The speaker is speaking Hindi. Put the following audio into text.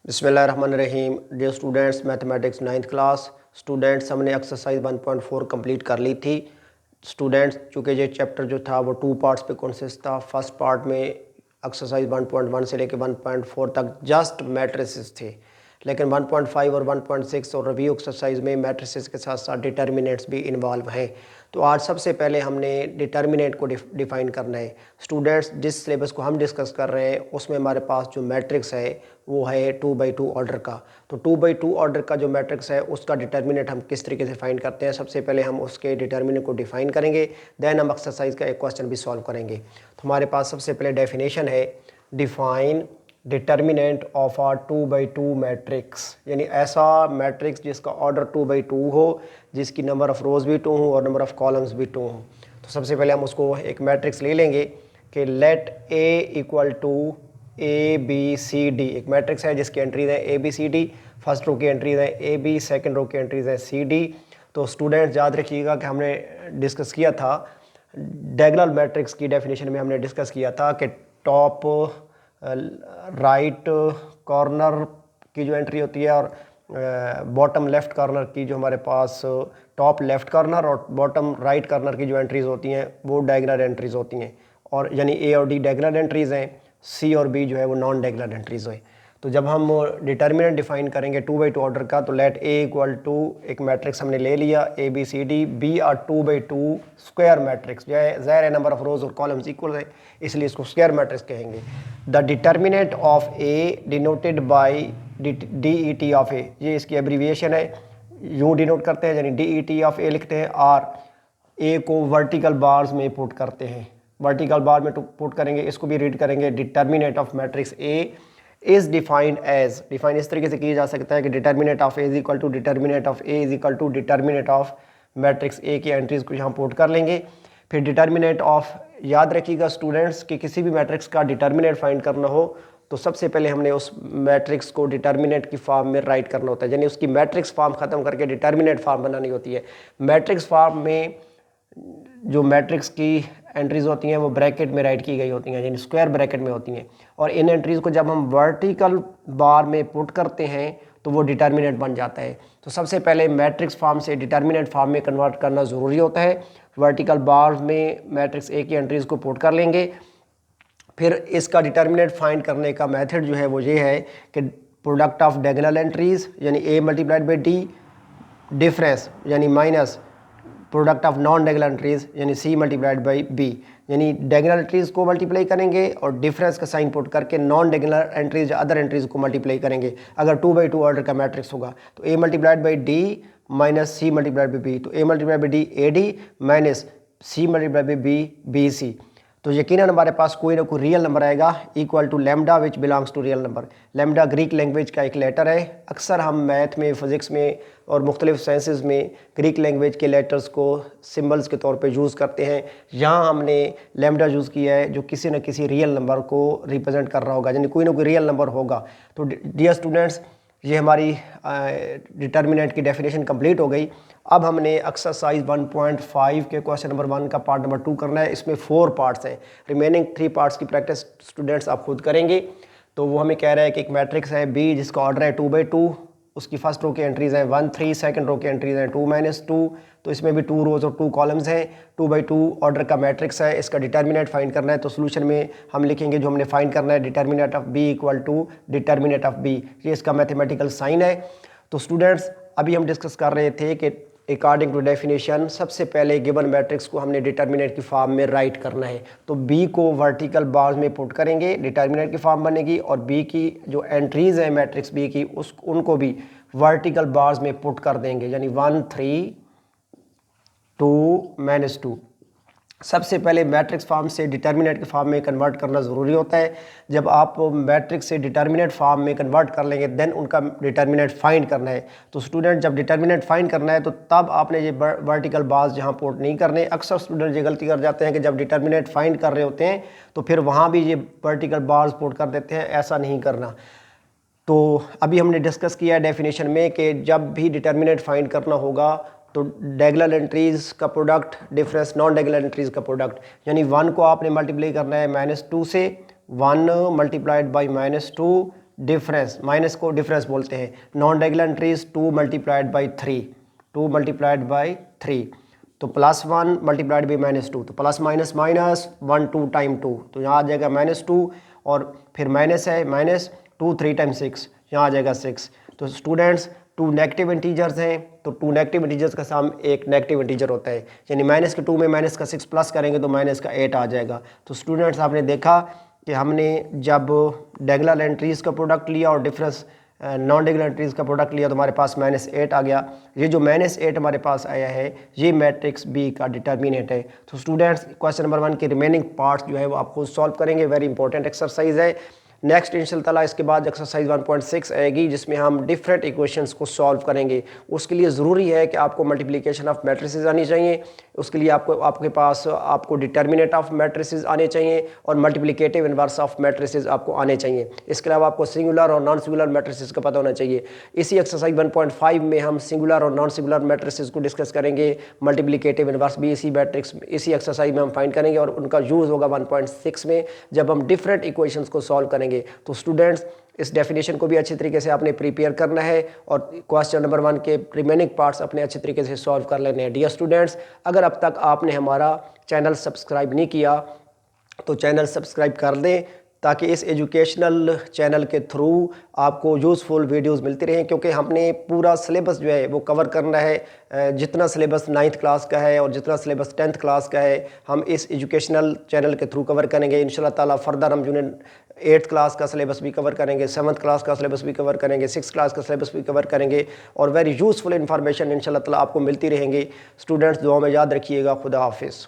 बिस्मिल्लाहिर्रहमानिर्रहीम। Dear students, mathematics 9th class students, हमने एक्सरसाइज 1.4 कंप्लीट कर ली थी। स्टूडेंट्स, चूँकि ये चैप्टर जो था वो 2 पार्ट्स पे कंसिस्ट था। फर्स्ट पार्ट में एक्सरसाइज 1.1 से लेकर 1.4 तक जस्ट मैट्रिसेस थे, लेकिन 1.5 और 1.6 और रिव्यू एक्सरसाइज में मैट्रिसेस के साथ साथ डिटर्मिनेंट्स भी इन्वॉल्व हैं। तो आज सबसे पहले हमने डिटर्मिनेंट को डिफ़ाइन करना है। स्टूडेंट्स, जिस सिलेबस को हम डिस्कस कर रहे हैं उसमें हमारे पास जो मैट्रिक्स है वो है 2/2 ऑर्डर का। तो 2/2 ऑर्डर का जो मैट्रिक्स है उसका डिटर्मिनेंट हम किस तरीके से फाइंड करते हैं, सबसे पहले हम उसके डिटर्मिनेंट को डिफ़ाइन करेंगे, देन हम एक्सरसाइज का एक क्वेश्चन भी सॉल्व करेंगे। तो हमारे पास सबसे पहले डेफिनेशन है, define determinant of a 2/2 matrix, यानी ऐसा मैट्रिक्स जिसका ऑर्डर 2/2 हो, जिसकी नंबर ऑफ़ रोज़ भी 2 हो और नंबर ऑफ़ कॉलम्स भी 2 हो। तो सबसे पहले हम उसको एक मैट्रिक्स ले लेंगे कि let A equal to ABCD। एक मैट्रिक्स है जिसकी एंट्रीज हैं ABCD। फर्स्ट रो की एंट्रीज हैं AB, सेकंड रो की एंट्रीज हैं CD। तो स्टूडेंट्स याद रखिएगा कि हमने डिस्कस किया था डायगोनल मैट्रिक्स की डेफिनेशन में, हमने डिस्कस किया था कि टॉप राइट कॉर्नर की जो एंट्री होती है और बॉटम लेफ़्ट कॉर्नर की जो हमारे पास टॉप लेफ़्ट कॉर्नर और बॉटम राइट कॉर्नर की जो एंट्रीज़ होती हैं वो डायगोनल एंट्रीज़ होती हैं, और यानी A और D डायगोनल एंट्रीज़ हैं, C और B जो है वो नॉन डायगोनल एंट्रीज़ हैं। तो जब हम डिटर्मिनेंट डिफाइन करेंगे 2/2 ऑर्डर का, तो लेट A इक्वल टू एक मैट्रिक्स हमने ले लिया ABCD, B are 2/2 square matrix, जो है ज़ाहिर है नंबर ऑफ रोज और कॉलम्स इक्वल है, इसलिए इसको स्क्वायर मैट्रिक्स कहेंगे। The determinant of A denoted by DET of A, ये इसकी एब्रीविएशन है, यूँ डिनोट करते हैं यानी DET ऑफ A लिखते हैं, और A को वर्टिकल बार्स में पुट करते हैं, वर्टिकल बार में पुट करेंगे, इसको भी रीड करेंगे। Determinant of matrix A is defined as, define इस तरीके से किया जा सकता है कि determinant of A is equal to determinant of A is equal to determinant of matrix A की एंट्रीज को यहाँ पुट कर लेंगे। फिर डिटर्मिनेंट ऑफ, याद रखिएगा स्टूडेंट्स कि किसी भी मैट्रिक्स का डिटर्मिनेंट फाइंड करना हो तो सबसे पहले हमने उस मैट्रिक्स को डिटर्मिनेंट की फॉर्म में राइट करना होता है, यानी उसकी मैट्रिक्स फॉर्म ख़त्म करके डिटर्मिनेंट फॉर्म बनानी होती है। मैट्रिक्स फॉर्म में जो मैट्रिक्स की एंट्रीज़ होती हैं वो ब्रैकेट में राइट की गई होती हैं, यानी स्क्वायर ब्रैकेट में होती हैं, और इन एंट्रीज़ को जब हम वर्टिकल बार में पुट करते हैं तो वो डिटर्मिनेंट बन जाता है। तो सबसे पहले मैट्रिक्स फॉर्म से डिटर्मिनेंट फॉर्म में कन्वर्ट करना ज़रूरी होता है। वर्टिकल बार में मैट्रिक्स A की एंट्रीज़ को पुट कर लेंगे। फिर इसका डिटर्मिनेंट फाइंड करने का मेथड जो है वो ये है कि प्रोडक्ट ऑफ डायगोनल एंट्रीज़ यानी A multiplied by D, difference यानी minus product of non diagonal entries यानी C मल्टीप्लाइड बाई B, यानी डायगोनल एंट्रीज को मल्टीप्लाई करेंगे और डिफरेंस का साइन पुट करके नॉन डायगोनल एंट्रीज या अदर एंट्रीज को मल्टीप्लाई करेंगे। अगर 2/2 ऑर्डर का मैट्रिक्स होगा तो A multiplied by D minus C multiplied by B, तो A multiplied by D AD minus C multiplied by B BC। तो यकीनन हमारे पास कोई ना कोई रियल नंबर आएगा equal to lambda which belongs to real number. Lambda Greek language का एक लेटर है। अक्सर हम मैथ में, फिज़िक्स में और मुख्तलिफ साइंसेस में ग्रीक लैंग्वेज के लेटर्स को सिंबल्स के तौर पे यूज़ करते हैं। यहाँ हमने लेमडा यूज़ किया है जो किसी न किसी रियल नंबर को रिप्रेजेंट कर रहा होगा, यानी कोई ना कोई रियल नंबर होगा। तो डियर स्टूडेंट्स, ये हमारी डिटर्मिनेंट की डेफिनेशन कंप्लीट हो गई। अब हमने एक्सरसाइज 1.5 के क्वेश्चन नंबर 1 का पार्ट नंबर 2 करना है। इसमें 4 पार्ट्स हैं, रिमेनिंग 3 पार्ट्स की प्रैक्टिस स्टूडेंट्स आप खुद करेंगे। तो वो हमें कह रहा है कि एक मैट्रिक्स है B जिसका ऑर्डर है 2/2, उसकी फर्स्ट रो की एंट्रीज हैं 1 3, सेकंड रो की एंट्रीज हैं 2 - 2, तो इसमें भी 2 रोज और 2 कॉलम्स हैं। 2/2 ऑर्डर का मैट्रिक्स है, इसका डिटर्मिनेंट फाइंड करना है। तो सोल्यूशन में हम लिखेंगे जो हमने फाइंड करना है, determinant of B equal to determinant of B, ये इसका मैथमेटिकल साइन है। तो स्टूडेंट्स, अभी हम डिस्कस कर रहे थे कि अकॉर्डिंग टू डेफिनेशन सबसे पहले गिवन मैट्रिक्स को हमने डिटर्मिनेंट की फॉर्म में राइट करना है। तो B को वर्टिकल बार्स में पुट करेंगे, डिटर्मिनेंट की फॉर्म बनेगी, और B की जो एंट्रीज हैं मैट्रिक्स B की उनको भी वर्टिकल बार्स में पुट कर देंगे, यानी 1 3 2 - 2। सबसे पहले मैट्रिक्स फॉर्म से डिटर्मिनेंट के फॉर्म में कन्वर्ट करना ज़रूरी होता है। जब आप मैट्रिक्स से डिटर्मिनेंट फॉर्म में कन्वर्ट कर लेंगे देन उनका डिटर्मिनेंट फाइंड करना है। तो स्टूडेंट, जब डिटर्मिनेंट फाइंड करना है तो तब आपने ये वर्टिकल बार्स जहाँ पुट नहीं करने। अक्सर स्टूडेंट ये गलती कर जाते हैं कि जब डिटर्मिनेंट फाइंड कर रहे होते हैं तो फिर वहाँ भी ये वर्टिकल बार्स पुट कर देते हैं, ऐसा नहीं करना। तो अभी हमने डिस्कस किया है डेफिनेशन में कि जब भी डिटर्मिनेंट फाइंड करना होगा तो डायगोनल एंट्रीज़ का product difference non diagonal entries का प्रोडक्ट, यानी 1 को आपने मल्टीप्लाई करना है -2 से, 1 मल्टीप्लाइड बाई -2 डिफरेंस, माइनस को डिफरेंस बोलते हैं। Non regular entries 2 multiplied by 3, 2 multiplied by 3, तो +1 मल्टीप्लाइड बाई -2, तो प्लस माइनस माइनस 1 2 टाइम 2, तो यहाँ आ जाएगा -2, और फिर माइनस है -2 3 टाइम 6, यहाँ आ जाएगा 6। तो स्टूडेंट्स 2 नेगेटिव इंटीजर्स हैं, तो 2 नेगेटिव इंटीजर्स का सम एक नेगेटिव इंटीजर होता है, यानी माइनस के 2 में माइनस का 6 प्लस करेंगे तो माइनस का 8 आ जाएगा। तो स्टूडेंट्स आपने देखा कि हमने जब रेगुलर एंट्रीज़ का प्रोडक्ट लिया और डिफरेंस नॉन रेगुलर एंट्रीज़ का प्रोडक्ट लिया तो हमारे पास -8 आ गया। ये जो -8 हमारे पास आया है ये मैट्रिक्स बी का डिटर्मिनेंट है। तो स्टूडेंट्स क्वेश्चन नंबर 1 के रिमेनिंग पार्ट्स जो है वो आप खुद सॉल्व करेंगे, वेरी इंपॉर्टेंट एक्सरसाइज है। नेक्स्ट इंशाल्लाह इसके बाद एक्सरसाइज 1.6 आएगी जिसमें हम डिफरेंट इक्वेशंस को सॉल्व करेंगे। उसके लिए ज़रूरी है कि आपको मल्टीप्लिकेशन ऑफ मैट्रिसेस आनी चाहिए, उसके लिए आपके पास आपको डिटर्मिनेंट ऑफ मैट्रिसेस आने चाहिए और मल्टीप्लिकेटिव इनवर्स ऑफ मैट्रिसेस आपको आने चाहिए। इसके अलावा आपको सिंगुलर और नॉन सिंगुलर मैट्रिसेस का पता होना चाहिए। इसी एक्सरसाइज 1.5 में हम सिंगुलर और नॉन सिंगुलर मैट्रिसेस को डिस्कस करेंगे, मल्टीप्लिकेटिव इनवर्स भी इसी एक्सरसाइज में हम फाइंड करेंगे और उनका यूज़ होगा 1.6 में जब हम डिफरेंट इक्वेशंस को सॉल्व करेंगे। तो स्टूडेंट्स इस डेफिनेशन को भी अच्छी तरीके से आपने प्रिपेयर करना है और क्वेश्चन नंबर 1 के रिमेनिंग पार्ट्स अपने अच्छे तरीके से सॉल्व कर लेने हैं। डियर स्टूडेंट्स, अगर अब तक आपने हमारा चैनल सब्सक्राइब नहीं किया तो चैनल सब्सक्राइब कर दें ताकि इस एजुकेशनल चैनल के थ्रू आपको यूज़फुल वीडियोस मिलती रहें, क्योंकि हमने पूरा सिलेबस जो है वो कवर करना है। जितना सिलेबस 9th क्लास का है और जितना सिलेबस 10th क्लास का है हम इस एजुकेशनल चैनल के थ्रू कवर करेंगे। इंशाल्लाह ताला फर्दर हम यूनिट 8th क्लास का सिलेबस भी कवर करेंगे, 7th क्लास का सिलेबस भी कवर करेंगे, 6th क्लास का सिलेबस भी कवर करेंगे और वेरी यूज़फुल इन्फॉर्मेशन इंशाल्लाह ताला आपको मिलती रहेंगी। स्टूडेंट्स दुआ में याद रखिएगा। खुदा हाफिज़।